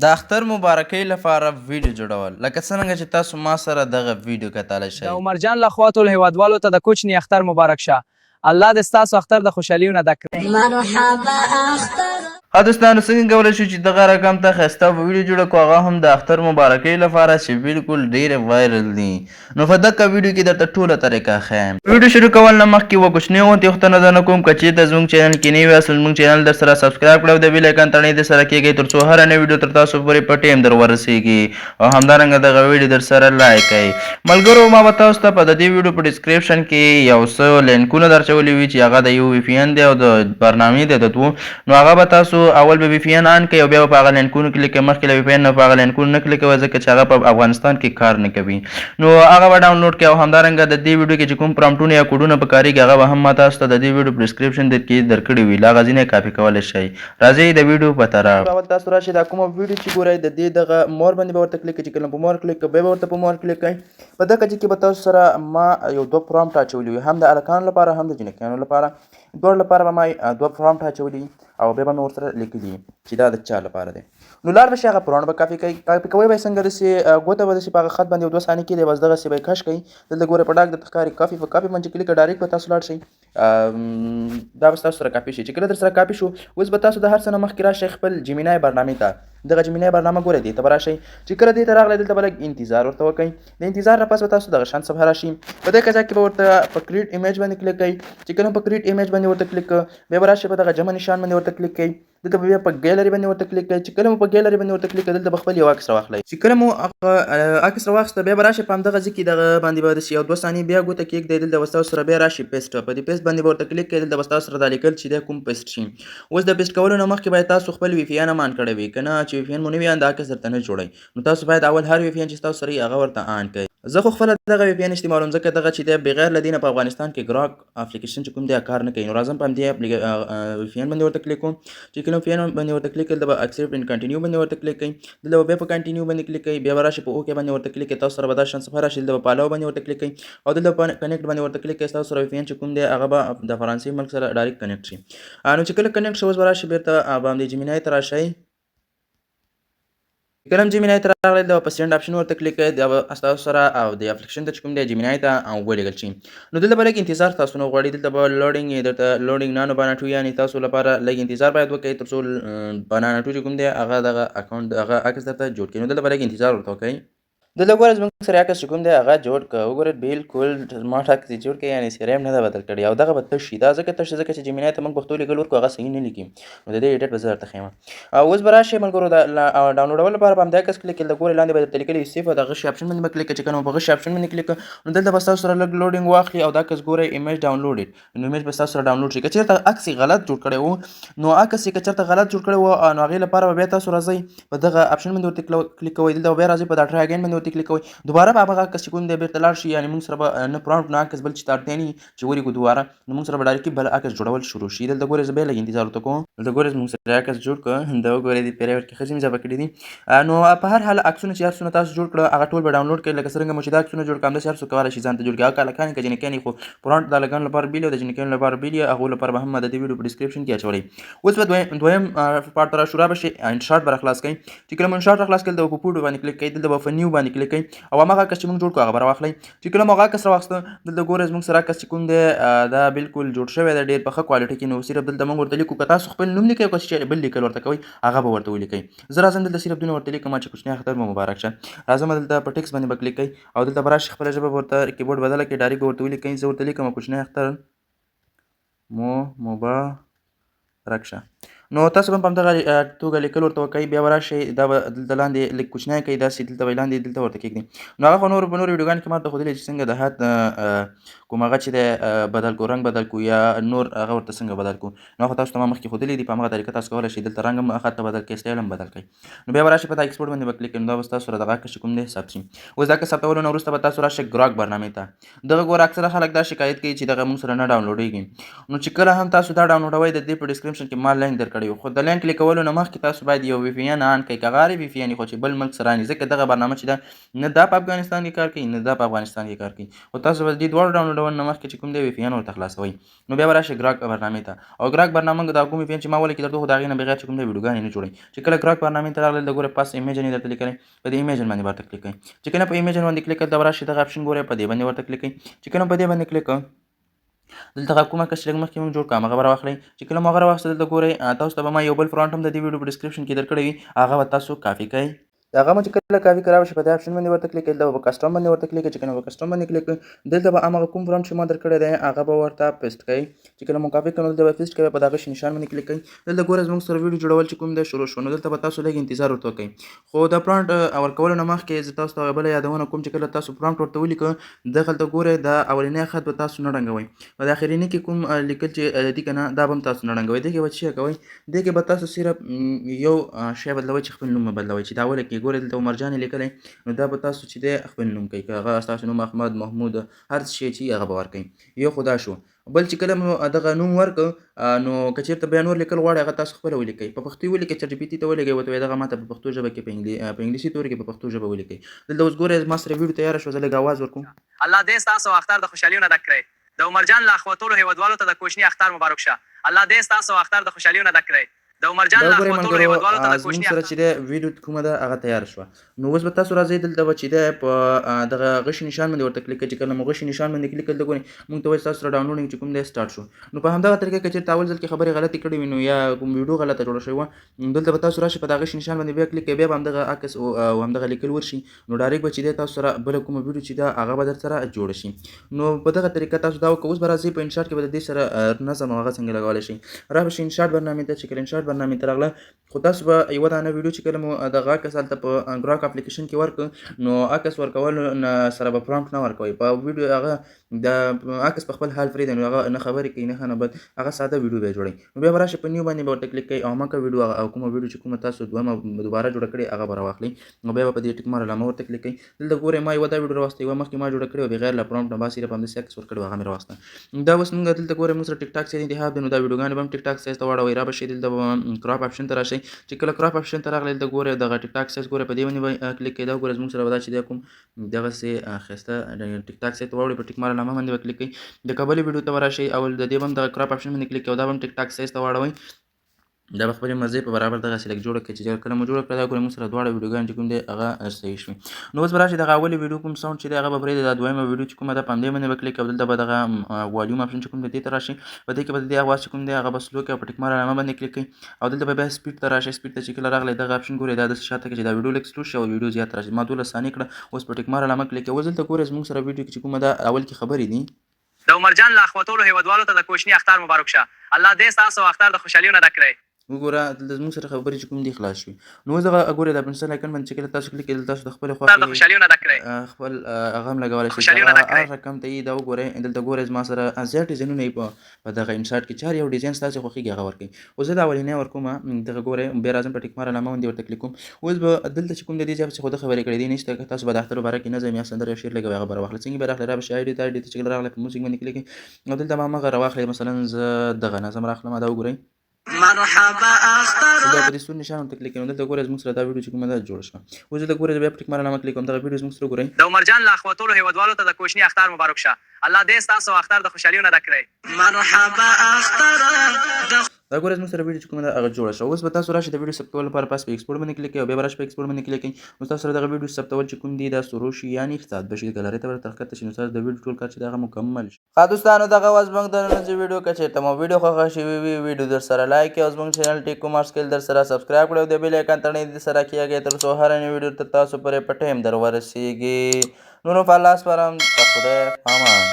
د اختر مبارکۍ لپاره ویډیو جوړول لکه څرنګه چې تاسو ما سره دغه ویډیو کتلی د شئ. عمرجان لخوا ټول هیوادوالو ته د کوچني اختر مبارک شه. الله دې ستاسو اختر د خوشحالیو نه ډک کړي. مرحبا اختر ها دوستانو څنګه کولی شو چې دغه رقم ته ښایسته ویډیو جوړه کړو، هغه هم د اختر مبارکۍ لپاره چې بالکل ډېرې وایرل دي. نو په دغه ویډیو کې درته ټوله طریقه ښیم. ویډیو شروع کول نه مخکې یوه کوچنۍ غوندې پوښتنه درنه کوم، که چېرته زموږ چینل کې نوي یاست زموږ چینل در سره سبسکرایب کړئ او د بیل ایکن تڼۍ در سره کېږئ تر څو هره نوې ویډیو تر تاسو پورې په ټیم در ورسیږي او همدارنګه دغه ویډیو در سره لایک کړئ. ملګرو ما به تاسو ته په د دې ویډیو په ډسکریپشن کې یو څه لینکونه درچولي وي چې هغه د یو وي پي ان دی او د برنامې دی د دوو، نو هغه به تاسو اول به وي پي ان آن کړئ او بیا به په هغه لینکونو کلیک کوئ. مخکې له وي پي ان نه په هغه لینکونو نه کلیک کوئ ځکه چې هغه په افغانستان کې کار نه کوي. نو هغه به ډاونلوډ کړئ او همدارنګه د دې ویډیو کې چې کوم پرامپټونه یا کوډونه پکارېږي هغه به هم ما تاسو ته د دې ویډیو په ډسکریپشن کې درکړي وي، له هغه ځینې کاپي کولی شئ. راځئ د ویډیو په طرف. اول تاسو راشئ دا کومه ویډیو چې ګورئ د دې دغه مور باندې به ورته کلیک کړئ. چې کله په مور کلیک کړئ بیا به ورته په مور کلیک کړئ. په دغه ځای کې به تاسو سره ما یو دوه پرامپټ اچولي وي، هم د هلکانو لپاره هم د جنکیانو لپاره. دواړو لپاره به ما دوه پرامپټ اچولي او بیا به مې ورسره لیکلي چې دا د چا لپاره دی. نو لاړ به شئ هغه پرامپټ به کاپي کوئ. کاپي کوئ به یې څنګه داسې ګوته به داسې په هغه خط باندې یو 2 ثانیې کې دی بس دغسې به یې کش کوئ. دلته ګورئ په ډاک درته ښکاري کاپي، په کاپي باندې چې کلیک کړئ ډایرکټ به تاسو لاړ شئ. دا به ستاسو سره کاپي شي. چې کله در سره کاپي شو اوس به تاسو د هر څه نه مخکې راشئ خپل جیمینای برنامې ته. دغه جیمینای برنامه ګورئ دې ته به راشئ. چې کله دې ته راغلی دلته به لږ انتظار ورته وکئ. د انتظار نه پس به تاسو دغه شان صفحه راشي. په دغه ځای کې به ورته په کریټ ایمیج باندې کلیک کړئ. چې کله په کریټ ایمیج باندې ورته کلیک کړئ بیا به راشئ په دغه جمع نشان باندې ورته کلیک کړئ. دلته به بیا په ګیلري باندې ورته کلیک کړئ. چې کله مو په ګیلري باندې ورته کلیک کړئ دلته به خپل یو عکس راواخلئ. چې کله مو عکس راواخیسته بیا به راشئ په همدغه ځای کې دغه باندې به داسې یو 2 ثانیې بیا ګوته کېږدئ. دلته به ستاسو سره بیا راشي پیسټ. په دې پیسټ باندې به ورته کلیک کړئ. دلته به ستاسو سره دا لیکل چې دی کوم پیسټ شي. اوس د پیسټ کولو نه مخکې باید تاسو خپل وي پي ان هم آن کړی وي، که نه چې وي پي ان مو نه وي آن دا عکس درته نه جوړوي. نو تاسو باید اول هر وي پي ان چې ستاسو سره وي هغه ورته آن کړئ. زه خو خپله دغه وي پي ان استعمالوم ځکه دغه چې دی بغیر له دې نه په افغانستان کې ګراک اپلیکیشن چې کوم دی کار نه کوي. نو راځم په همدې وي پي ان باندې ورته کلیک کوم. چې کله وي پي ان باندې ورته کلیک کړئ دلته به اکسپټ اینډ کنټینیو باندې ورته کلیک کړئ. دلته به بیا په کنټینیو باندې کلیک کړئ. بیا به راشئ په اوکې باندې ورته کلیک کړئ. تاسو سره به دا شان صفحه راشي. دلته به په الاو باندې ورته کلیک کړئ او دلته په کنیکټ باندې ورته کلیک کړئ. ستاسو سره وي پي ان چې کوم دی هغه به د فرانسې ملک سره ډایرکټ کنیکټ شي. نو چې کله کنیکټ شي اوس به راشئ بیرته به همدې جیمینای ته راشئ. کله هم جیمینای ته راغلی دا په سینډ اپشن ورته کلیک کړئ. دا به ستاسو سره او د اپلیکیشن ته چې کوم دی جیمینای ته ولېږل شي. نو دلته به لږ انتظار تاسو نه غواړي. دلته به لوډینګ درته لوډینګ نانو بانه ټو یعنې تاسو لپاره لږ انتظار باید وکړئ تر څو بانانا ټو چې کوم دی هغه دغه اکاونټ هغه عکس درته جوړ کړي. نو دلته به لږ انتظار ورته وکړئ. دلته ګوره زموږ سره عکس چې کوم دی هغه جوړ کړه. وګورئ بالکل سمارټ عکس یې جوړ کړی، یعنې څېره یې هم نه ده بدل کړې او دغه به تش شي. دا ځکه تش ځکه چې جیمینای ته موږ پښتو لیکل ورکړو هغه صحیح نه لیکي. نو د دې ایډیټ به زه درته ښیم. اوس به راشئ ملګرو د ډاونلوډولو لپاره به همدې عکس کلیک کړئ. ګورئ لاندې به درته لیکلي سیف او د غشي اپشن باندې به کلیک کړئ. چې کله مو په غشي اپشن باندې کلیک کړه نو دلته به ستاسو سره لږ لوډینګ واخلي او دا عکس ګورئ ایمیج ډاونلوډېډ. نو ایمیج به ستاسو سره ډاونلوډ شي. که چېرته عکس یې غلط جوړ کړی و نو عکس یې که چېرته غلط جوړ کړی و نو هغې لپاره به بیا تاسو راځئ په دغه اپشن باندې ورته کلیک کوئ. دلته به بیا راځئ په دا ټرای اګین باندې ورته کلیک کوئ. دوباره به همغه عکس چې کوم دی بېرته لاړ شي. یعنې موږ سره به نه پرامپټ نه عکس بل چې ته اړتیا نه وي چې ولیکو دوباره نو موږ سره به ډایرکټي بل عکس جوړول شروع شي. دلته ګورئ زه بیا لږ انتظار ورته کوم. دلته ګورئ موږ سره عکس جوړ کړه. دا وګورئ دې پیریوډ کې ښځې مې اضافه کړي دي. نو په هر حال عکسونه چې هر څونه تاسو جوړ کړه هغه ټول به ډاونلوډ کړئ. لکه څرنګه مو چې دا عکسونه جوړ کړه همداسې هر څوک کولی شي ځان ته جوړ کړي. هغه که هلکان که جنکیان خو پرامپټ د هلکانو لپاره بیل او د جنکیانو لپاره بیل یې هغو لپاره به هم د دې ویډیو په ډسکرپشن کې اچولی. اوس به دویم پارټ ته راشو. را به شئ انشاټ به راخلاص کړئ. چې کله مو انشاټ راخلاص کړئ دلته به په پوډو باندې کلیک کړئ. دلته به په نیو باندې کلیک کړئ او هماغه عکس چې موږ جوړ کړو هغه به راواخلئ. چې کله مو هغه عکس راواخیسته دلته ګورئ زموږ سره عکس چې کوم دی دا بالکل جوړ شوی دی ډېر په ښه کوالټي کې. نو صرف دلته موږ ورته لیکو. که تاسو خپل نوم لیکئ او که چې بل لیکل ورته کوئ هغه به ورته ولیکئ. زه راځم دلته صرف دونه ورته لیکم چې کوچنی اختر مو مبارک شه. راځم دلته په ټکس باندې به کلیک کوئ او دلته به راشئ خپله ژبه به ورته کیبورډ بدله کړئ. ډایرکټ به ورته ولیکئ. زه ورته لیکم کوچنی اختر مو مبارک شه. نو تاسو به هم په همدغه توګه لیکل ورته وکئ. بیا به راشئ دا به دلته لاندې لږ کوچنی کړئ داسې دلته به لاندې دلته ورته کېږدئ. نو هغه خو نورو په نورو ویډیوګانو کې ما ته ښودلي چې څنګه د حد کوم هغه چې دی بدل کړو رنګ بدل کړو یا نور هغه ورته څنګه بدل کړو. نو هغه تاسو ته ما مخکې ښودلي دي. په همغه طریقه تاسو کولی شئ دلته رنګ هم خط ته بدل کړئ سټایل هم بدل کړئ. نو بیا به راشئ په دا ایکسپورټ باندې به کلیک کړئ. نو دا به ستاسو سره دغه عکس چې کوم دی ثبت شي. اوس دا عکس ثبتولو نه وروسته به تاسو راشئ ګراک برنامې ته. دغه ګوره اکثره خلک دا شکایت کوي چې دغه موږ سره نه ډاونلوډېږي. نو چې کله هم تاسو دا ډاونلوډوئ د دې په ډسکرپشن کې ما لینک درکړی کړی خو د لینک لیکولو نه مخکې تاسو باید یو وی پی ان آن کړئ که غواړئ وی پی ان خو چې بل ملک سره نه ځکه دغه برنامه چې ده نه دا په افغانستان کې کار کوي نه دا په افغانستان کې کار کوي خو تاسو به دې دواړو ډاونلوډونو نه مخکې چې کوم دی وی پی ان ورته خلاصوئ نو بیا به راشئ ګراک برنامې ته او ګراک برنامه دا کوم وی پی ان چې ما ولیکې درته خو د هغې نه بغیر چې کوم دی ویډیوګانې نه جوړوي چې کله ګراک برنامې ته راغلل د ګوره پاس ایمیجن یې درته لیکلی په دې ایمیجن باندې ورته کلیک کړئ چې کله په ایمیجن باندې کلیک کړئ دا به راشي دغه اپشن ګورئ په دې باندې ورته کلیک کړئ چې کله په دې باندې کلیک کړئ دلته کومه کس چې لږ مخکې موږ جوړ کړو هغه به راواخلئ چې کله مو هغه راواخیسته دلته ګورئ تاسو ته به ما یو بل فرانټ هم د دې ویډیو په ډسکرپشن کې درکړی وي هغه به تاسو کاپي کړئ هغه مو چې کله کاپي کړی راشي په دې اپشن باندې ورته کلیک کړئ دلته به کسټم باندې ورته کلیک کړئ چې کله به کسټم باندې کلیک کړئ دلته به هماغه کوم فرانټ چې ما درکړی دی هغه به ورته پیسټ کړئ چې کله مو کاپي کړئ دلته به پیسټ کوئ په دغه نشان باندې کلیک کړئ دلته ګوره زموږ سره ویډیو جوړول چې کوم دی شروع شو نو دلته به تاسو لږ انتظار ورته وکړئ خو د فرانټ ورکولو نه مخکې زه تاسو ته بله یادونه کوم چې کله تاسو فرانټ ورته ولیکه دغلته ګورئ د اولنی خط به تاسو نه ړنګوئ په د اخریني کې کوم لیکل چې دي که نه دا به هم تاسو نه ړنګوئ دې کې به څه کوئ دې کې به تاسو صرف یو شی بدلوئ چې خپل نوم به بدلوئ چې دا اوله کې ګورئ دلته عمرجان لیکلی نو دا به تاسو چې دی خپل نوم کوئ که هغه ستاسو نوم احمد محمود هر شی چې هغه به ورکوئ یو خو دا شو بل چې کله مو دغه نوم ورکړه نو که چېرته بیا نور لیکل غواړئ هغه تاسو خپله ولیکئ په پښتو ولیکئ چټ جي پي ټي ته ولېږئ ورته وایئ دغه ماته په پښتو ژبه کې په انګلیسي توري کې په پښتو ژبه ولیکئ دلته اوس ګورئ ما سره ویډیو تیاره شوه زه لږ اواز ورکوم الله دې ستاسو اختر د خوشحالیو نه ډک کړئ د عمرجان له اخوا ټولو هیوادوالو ته د کوچني اختر مبارک شه الله دې ستاسو اختر د خوشحالیو نه ډک کړئ د عمرجان له اخوا ټولو هیوادوالو ته د کوچني سره چې دی ویډیو کومه ده هغه تیاره شوه نو اوس به تاسو راځئ دلته به چې دی په دغه غشي نشان باندې ورته کلیک کړئ چې کله مو غشي نشان باندې کلیک کړل د ګورئ موږ ته وایي ستاسو سره ډاونلوډینګ چې کوم دی سټارټ شو نو په همدغه طریقه که چېرته اول ځل کې خبرې غلطې کړې وي نو یا کوم ویډیو غلطه جوړه شوې وه دلته به تاسو راشئ په دغه غشي نشان باندې بیا کلیک کوئ بیا به همدغه عکس او همدغه لیکل ورشي نو ډایرکټ به چې دی تاسو سره بله کومه ویډیو چې ده هغه به در سره جوړه شي نو په دغه طریقه تاسو دا وکړئ اوس به راځئ په انشاټ کې به د دې سره نظم او هغه څنګه لګولی شئ راشئ انشاټ برنامې ته چې کله انشاټ برنامې ته راغله خو تاسو به یوه دانه ویډیو چې کله مو دغه عکس هلته په ګراک اپلیکیشن کې ورکړه نو عکس ورکولو سره به فرانټ نه ورکوئ په ویډیو هغه د عکس په خپل حال فري دی نو هغه نه خبرې کوي نه ښه نه بد هغه ساده ویډیو به یې جوړوئ نو بیا به راشئ په نیو باندې به ورته کلیک کوئ او هماغه ویډیو او کومه ویډیو چې کومه تاسو دوباره جوړه کړې هغه به راواخلئ نو بیا به په دې ټیک مار علامه ورته کلیک کوئ دلته ګورئ ما یوه دا ویډیو راوسته یوه مخکې ما جوړه کړې وه بغیر له فرانټ نه بس صرف همداسې عکس ورکړی و هغه مې راوسته دا اوس موږ دلته ګورئ موږ سره ټیک ټاک سایز انتخاب دی نو دا ویډیوګانې به هم ټیک ټاک سایز ته واړوئ را به شئ دلته به کراپ اپشن ته راشئ چې کله کراپ اپشن ته راغلی دلته ګورئ دغه ټیک ټاک سایز ګورئ په دې باندې به کلیک کوئ دا ګورئ زموږ سره به دا چې دی کوم دغسې ښایسته ټیک ټاک سایز ته واوړئ په ټیک مار علامه باندې به کلیک کوئ د کبلې ویډیو ته به راشئ او د دې به هم دغه کراپ اپشن باندې کلیک کوئ دا به هم ټیک ټاک سایز ته واړوئ دا به خپلې مرضۍ په برابر دغسې لږ جوړه کړئ چې کله مو جوړه کړه دا ګورئ موږ سره دواړه ویډیوګانې چې کوم دی هغه صحیح شوي نو اوس به راشئ دغه اولې ویډیو کوم ساوند چې دی هغه به پرېږدئ دا دویمه ویډیو چې کومه ده په همدې باندې به کلیک کوئ دلته به دغه والیوم اپشن چې کوم دی دې ته راشئ په دې کې به د دې اواز چې کوم دی هغه به سلو کړئ او په ټیک مار علامه باندې کلیک کوئ او دلته به بیا سپیډ ته راشئ سپیډ ته چې کله راغلی دغه اپشن ګورئ دا داسې شاته کړئ چې دا ویډیو لږ سلو شي او ویډیو زیات راشي ما 12 ثانیې کړه اوس په ټیک مار علامه کلیک کوئ اوس دلته ګورئ زموږ سره ویډیو کې چې کومه ده اول کې خبرې دي د عمرجان له اخوا ټولو هیوادوالو ته د کوچني اختر مبارک شه الله دې ستاسو اختر د خوشحالیو نه ډک کړئ وګوره دلته زموږ سره خبرې چې کوم دي خلاص شوي نو اوس دغه ګورئ د پنسل آیکن باندې چې کله تاسو کلیک کړئ تاسو د خپلې خوښې خپل هغه هم لګولی شئ هر رقم ته یې دا وګورئ دلته ګورئ زما سره زیات ډیزاینونه یې په دغه انشاټ کې چې هر یو ډیزاین ستاسې خوښېږي هغه ورکوئ اوس زه د اولنی ورکوم دغه ګورئ بیا راځم په ټیک مار علامه باندې ورته کلیک کوم اوس به دلته چې کوم د دې ځای پسې خو ده خبرې کړې دي نشته که تاسو به د اختر په باره کې نظم یا سندره یا شعر لګوئ هغه به راواخلئ څنګه به راخلئ را به شي آیډي ته آیډي ته چې کله راغلی په موزیک باندې کلیک کوئ او دلته به هماغه راواخلئ مثلا زه دغه نظم راخلم دا وګورئ مرحبا اختر دا په دې سور نشان ورته کلیک کوئ دلته ګورئ زموږ سره دا ویډیو چې کومه ده جوړه شوه اوس دلته ګورئ بیا په ټیک مار علامه کلیک کوم دغه ویډیو زموږ سره ګورئ د عمرجان له اخوا ټولو هیوادوالو ته د کوچني اختر مبارک شه الله دې ستاسو اختر د خوشحالیو نه ډک کړئ مرحبا اختر دا ګورئ زموږ سره ویډیو چې کومه ده هغه جوړه شوه اوس به تاسو راشئ د ویډیو ثبت کولو لپاره پاس په ایکسپورټ باندې کلیک کوئ او بیا به راشئ په ایکسپورټ باندې کلیک کوئ نو تاسو سره دغه ویډیو ثبتول چې کوم دي دا شروع شي یعنې ثبت به شي ګالرۍ ته به درته ښکته شي نو تاسو د ویډیو ټول کار چې دی هغه مکمل شي ښه دوستانو دغه وه زموږ د نننۍ ویډیو که چېرته مو ویډیو خوښه شوې وي ویډیو در سره لایک کړئ او زموږ چینل ټیک کومار سکیل در سره سبسکرایب کړئ او د بیل آیکن تڼۍ دې سره کېږئ تر څو هره نوې ویډیو تر تاسو پورې په ټایم در ورسیږي نو په الله سپارم د خدای امان